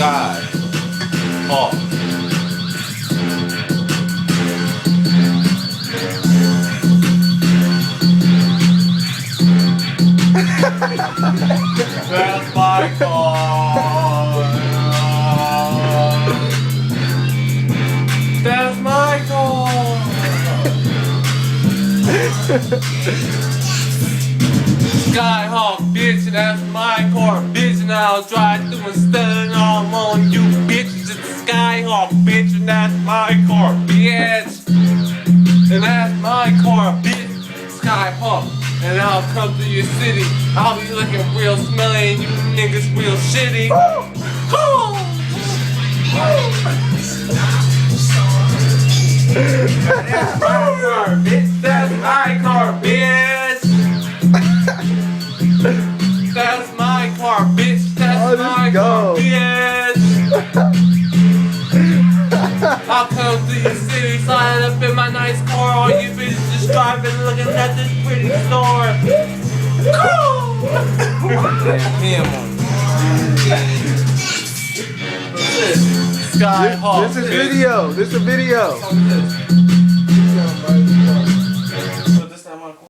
Skyhawk. That's my car. That's my car. Skyhawk, bitch, that's my car, bitch, and I'll drive through and stun all on you, bitch. It's a Skyhawk, bitch, and that's my car, bitch. And that's my car, bitch. Skyhawk. And I'll come to your city. I'll be looking real smelly and you niggas real shitty. That's my car, bitch. That's my car, bitch. That's my car, bitch. That's my car, bitch. I'll come to your city, slide up in my nice car. All you bitches just driving, looking at this pretty store. Skyhawk. This is video. This is a video.